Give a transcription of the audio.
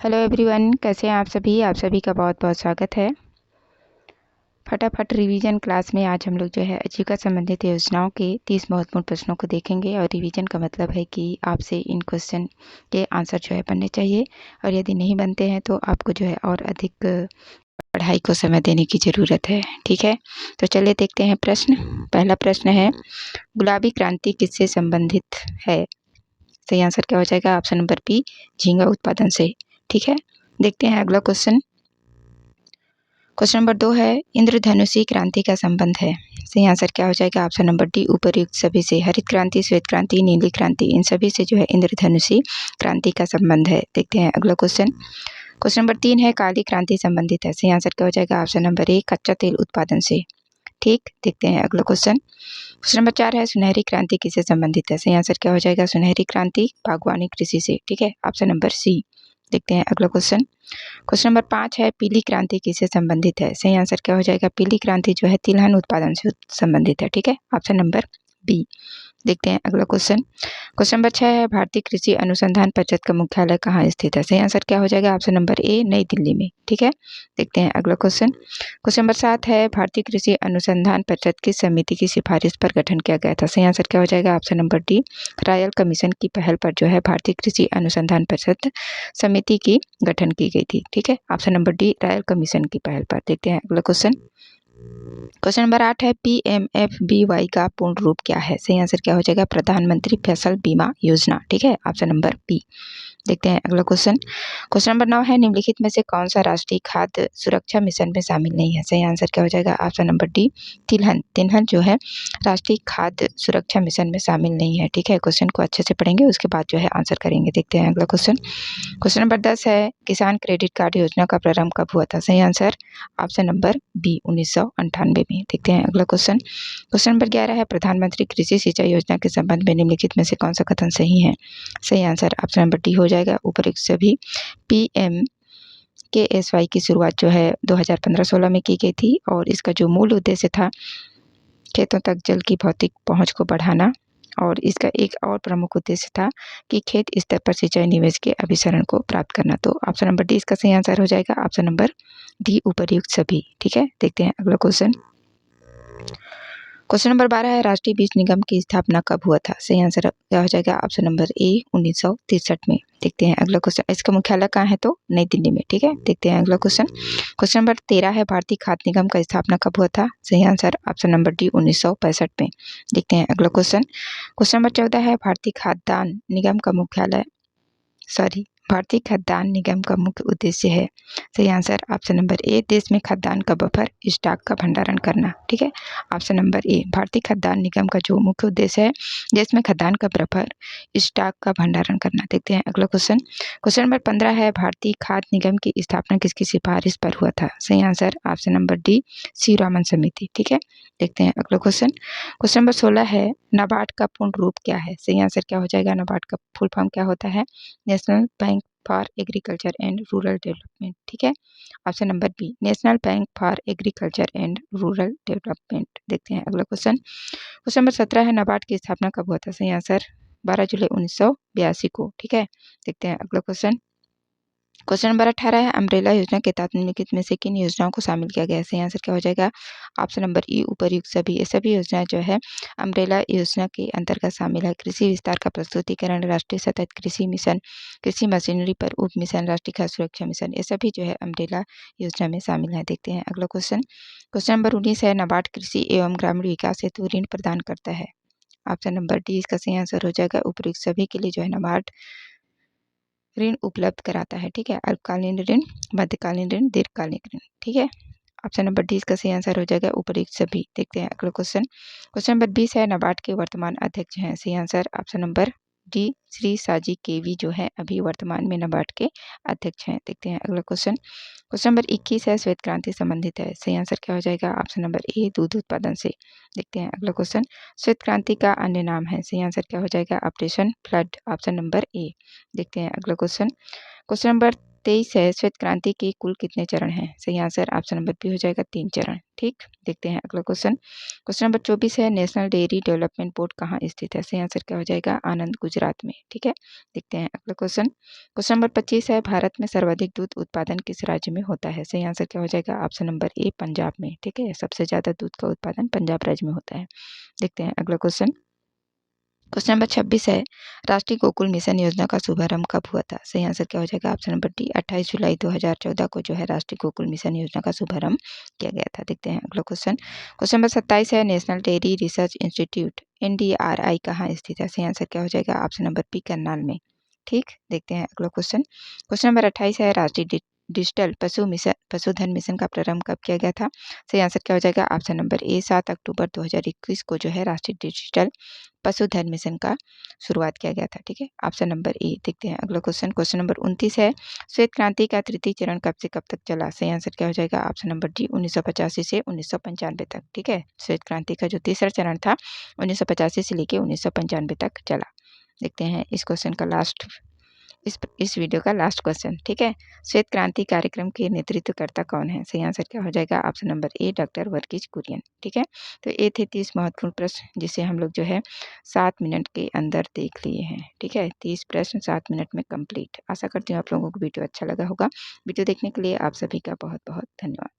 Hello everyone, कैसे हैं आप सभी का बहुत बहुत स्वागत है। फटाफट रिवीजन क्लास में आज हम लोग जो है आजीविका संबंधित योजनाओं के 30 महत्वपूर्ण प्रश्नों को देखेंगे। और रिवीजन का मतलब है कि आपसे इन क्वेश्चन के आंसर जो है बनने चाहिए, और यदि नहीं बनते हैं तो आपको जो है और अधिक पढ़ाई को समय देने की ज़रूरत है। ठीक है, तो चलिए देखते हैं प्रश्न। पहला प्रश्न है, गुलाबी क्रांति किससे संबंधित है? सही आंसर क्या हो जाएगा? ऑप्शन नंबर बी, झींगा उत्पादन से। ठीक है, देखते हैं अगला क्वेश्चन। क्वेश्चन नंबर 2 है, इंद्रधनुषी क्रांति का संबंध है। सही आंसर क्या हो जाएगा? ऑप्शन नंबर डी, उपर्युक्त सभी से। हरित क्रांति, श्वेत क्रांति, नीली क्रांति, इन सभी से जो है इंद्रधनुषी क्रांति का संबंध है। देखते हैं अगला क्वेश्चन। क्वेश्चन नंबर 3 है, काली क्रांति संबंधित है। सही आंसर क्या हो जाएगा? ऑप्शन नंबर ए, कच्चा तेल उत्पादन से। ठीक, देखते हैं अगला क्वेश्चन। क्वेश्चन नंबर 4 है, सुनहरी क्रांति किससे संबंधित है? सही आंसर क्या हो जाएगा? सुनहरी क्रांति बागवानी कृषि से। ठीक है, ऑप्शन नंबर सी। देखते हैं अगला क्वेश्चन। क्वेश्चन नंबर 5 है, पीली क्रांति किससे संबंधित है? सही आंसर क्या हो जाएगा? पीली क्रांति जो है तिलहन उत्पादन से संबंधित है। ठीक है, ऑप्शन नंबर बी। देखते हैं अगला क्वेश्चन। क्वेश्चन नंबर 6 है, भारतीय कृषि अनुसंधान परिषद का मुख्यालय कहाँ स्थित है? सही आंसर क्या हो जाएगा? ऑप्शन नंबर ए, नई दिल्ली में। ठीक है, देखते हैं अगला क्वेश्चन। क्वेश्चन नंबर 7 है, भारतीय कृषि अनुसंधान परिषद किस समिति की सिफारिश पर गठन किया गया था? सही आंसर क्या हो जाएगा? Option number D, royal commission की पहल पर जो है भारतीय कृषि अनुसंधान परिषद समिति की गठन की गई थी। ठीक है, option number D, royal commission की पहल पर। देखते हैं अगला क्वेश्चन। क्वेश्चन नंबर 8 है, पीएमएफबीवाई का पूर्ण रूप क्या है? सही आंसर क्या हो जाएगा? प्रधानमंत्री फसल बीमा योजना। ठीक है, ऑप्शन नंबर बी। देखते हैं अगला क्वेश्चन। क्वेश्चन नंबर 9 है, निम्नलिखित में से कौन सा राष्ट्रीय खाद्य सुरक्षा मिशन में शामिल नहीं है? सही आंसर क्या हो जाएगा? ऑप्शन नंबर डी, तिलहन। तिलहन जो है राष्ट्रीय खाद्य सुरक्षा मिशन में शामिल नहीं है। ठीक है, क्वेश्चन को अच्छे से पढ़ेंगे, उसके बाद जो है आंसर करेंगे। देखते हैं अगला क्वेश्चन। क्वेश्चन नंबर 10 है, किसान क्रेडिट कार्ड योजना का प्रारंभ कब हुआ था? सही आंसर ऑप्शन नंबर बी, 1998 में। देखते हैं अगला क्वेश्चन। क्वेश्चन नंबर 11 है, प्रधानमंत्री कृषि सिंचाई योजना के संबंध में निम्नलिखित में से कौन सा कथन सही है? सही आंसर ऑप्शन नंबर डी हो जाएगा, उपरोक्त सभी पीएम KSY की शुरुआत जो है 2015-16 में की गई थी, और इसका जो मूल उद्देश्य था खेतों तक जल की भौतिक पहुंच को बढ़ाना, और इसका एक और प्रमुख उद्देश्य था कि खेत स्तर पर सिंचाई निवेश के अभिसरण को प्राप्त करना। तो ऑप्शन नंबर डी इसका सही आंसर हो जाएगा, ऑप्शन नंबर डी, उपर्युक्त सभी। ठीक है, देखते हैं अगला क्वेश्चन। क्वेश्चन नंबर 12 है, राष्ट्रीय बीज निगम की स्थापना कब हुआ था? सही आंसर क्या हो जाएगा? ऑप्शन नंबर ए, 1963 में। देखते हैं अगला क्वेश्चन। इसका मुख्यालय कहाँ है? तो नई दिल्ली में। ठीक है, देखते हैं अगला क्वेश्चन। क्वेश्चन नंबर 13 है, भारतीय खाद्य निगम का स्थापना कब हुआ था? सही आंसर ऑप्शन नंबर डी, 1965 में। देखते हैं अगला क्वेश्चन। क्वेश्चन नंबर 14 है, भारतीय खाद्यान्न निगम का मुख्यालय भारतीय खाद्यान्न निगम का मुख्य उद्देश्य है? सही आंसर ऑप्शन नंबर ए, देश में खाद्यान्न का बफर स्टॉक का भंडारण करना। ठीक है, ऑप्शन नंबर ए, भारतीय खाद्यान्न निगम का जो मुख्य उद्देश्य है देश में खाद्यान्न का बफर स्टॉक का भंडारण करना। देखते हैं अगला क्वेश्चन। क्वेश्चन नंबर 15 है, भारतीय खाद्य निगम की स्थापना किसकी सिफारिश पर हुआ था? सही आंसर ऑप्शन नंबर डी, सी रामन समिति। ठीक है, देखते हैं अगला क्वेश्चन। क्वेश्चन नंबर 16 है, नाबार्ड का पूर्ण रूप क्या है? सही आंसर क्या हो जाएगा? नाबार्ड का फुल फॉर्म क्या होता है? National Bank for Agriculture and Rural Development. ठीक है, option number B, National Bank for Agriculture and Rural Development. देखते हैं अगला क्वेश्चन। क्वेश्चन नंबर 17 है, नाबार्ड की स्थापना कब हुआ था? सही आंसर 12 जुलाई 1982 को। ठीक है, देखते हैं अगला क्वेश्चन। क्वेश्चन नंबर 18 है, अम्ब्रेला योजना के तहत निम्नलिखित में से किन योजनाओं को शामिल किया गया है? सही आंसर क्या हो जाएगा? ऑप्शन नंबर ई, उपर्युक्त सभी। ये सभी योजनाएं जो है अम्ब्रेला योजना के अंतर्गत शामिल है। कृषि विस्तार का प्रस्तुतिकरण, राष्ट्रीय सतत कृषि मिशन, कृषि मशीनरी पर उप मिशन, राष्ट्रीय खाद्य सुरक्षा मिशन, ये सभी जो है अम्ब्रेला योजना में शामिल है। देखते हैं अगला क्वेश्चन। क्वेश्चन नंबर 19 है, नाबार्ड कृषि एवं ग्रामीण विकास हेतु ऋण प्रदान करता है? ऑप्शन नंबर डी इसका सही आंसर हो जाएगा, उपयुक्त सभी के लिए जो है नाबार्ड ऋण उपलब्ध कराता है। ठीक है, अल्पकालीन ऋण, मध्यकालीन ऋण, दीर्घकालीन ऋण। ठीक है, ऑप्शन नंबर डी इसका सही आंसर हो जाएगा, उपर्युक्त सभी। देखते हैं अगला क्वेश्चन। क्वेश्चन नंबर 20 है, नाबार्ड के वर्तमान अध्यक्ष हैं? सही answer option number D, Shri साजी केवी जो है अभी वर्तमान में नाबार्ड के अध्यक्ष हैं। देखते हैं अगला क्वेश्चन। क्वेश्चन नंबर 21 है, श्वेत क्रांति संबंधित है? सही आंसर क्या हो जाएगा? ऑप्शन नंबर ए, दूध उत्पादन से। देखते हैं अगला क्वेश्चन। श्वेत क्रांति का अन्य नाम है? सही आंसर क्या हो जाएगा? ऑपरेशन फ्लड, ऑप्शन नंबर ए। देखते हैं अगला क्वेश्चन। क्वेश्चन नंबर 23 है, श्वेत क्रांति के कुल कितने चरण हैं? सही आंसर ऑप्शन नंबर बी हो जाएगा 3 चरण। ठीक, देखते हैं अगला क्वेश्चन। क्वेश्चन नंबर 24 है, नेशनल डेयरी डेवलपमेंट बोर्ड कहाँ स्थित है? सही आंसर क्या हो जाएगा? आनंद, गुजरात में। ठीक है, देखते हैं अगला क्वेश्चन। क्वेश्चन नंबर 25 है, भारत में सर्वाधिक दूध उत्पादन किस राज्य में होता है? सही आंसर क्या हो जाएगा? ऑप्शन नंबर ए, पंजाब में। ठीक है, सबसे ज्यादा दूध का उत्पादन पंजाब राज्य में होता है। देखते हैं अगला क्वेश्चन। क्वेश्चन नंबर 26 है, राष्ट्रीय गोकुल मिशन योजना का शुभारंभ कब हुआ था? सही आंसर क्या हो जाएगा? ऑप्शन नंबर डी, 28 जुलाई 2014 को जो है राष्ट्रीय गोकुल मिशन योजना का शुभारंभ किया गया था। देखते हैं अगला क्वेश्चन। क्वेश्चन नंबर 27 है, national dairy research institute NDRI कहाँ स्थित है? सही आंसर क्या हो जाएगा? ऑप्शन नंबर पी, करनाल में। ठीक, देखते हैं अगला क्वेश्चन। क्वेश्चन नंबर 28 है, राष्ट्रीय डिजिटल पशुधन मिशन का प्रारंभ कब किया गया था? सही आंसर क्या हो जाएगा? ऑप्शन नंबर ए, 7 अक्टूबर 2021 को जो है राष्ट्रीय डिजिटल पशुधन मिशन का शुरुआत किया गया था। ठीक है, ऑप्शन नंबर ए। देखते हैं अगला क्वेश्चन। क्वेश्चन नंबर 29 है, श्वेत क्रांति का तृतीय चरण कब से कब तक चला? सही आंसर क्या हो जाएगा? ऑप्शन नंबर डी, 1985 से 1995 तक। ठीक है, श्वेत क्रांति का जो तीसरा चरण था 1985 से लेकर 1995 तक चला। देखते हैं इस क्वेश्चन का लास्ट, इस वीडियो का लास्ट क्वेश्चन। ठीक है, श्वेत क्रांति कार्यक्रम के नेतृत्वकर्ता कौन है? सही आंसर क्या हो जाएगा? Option number A, doctor Verghese Kurien. ठीक है, तो ये थे 30 महत्वपूर्ण प्रश्न जिसे हम लोग जो है 7 मिनट के अंदर देख लिए हैं। ठीक है, 30 प्रश्न 7 मिनट में कंप्लीट। आशा करती हूँ आप लोगों को वीडियो अच्छा लगा होगा। वीडियो देखने के लिए आप सभी का बहुत बहुत धन्यवाद।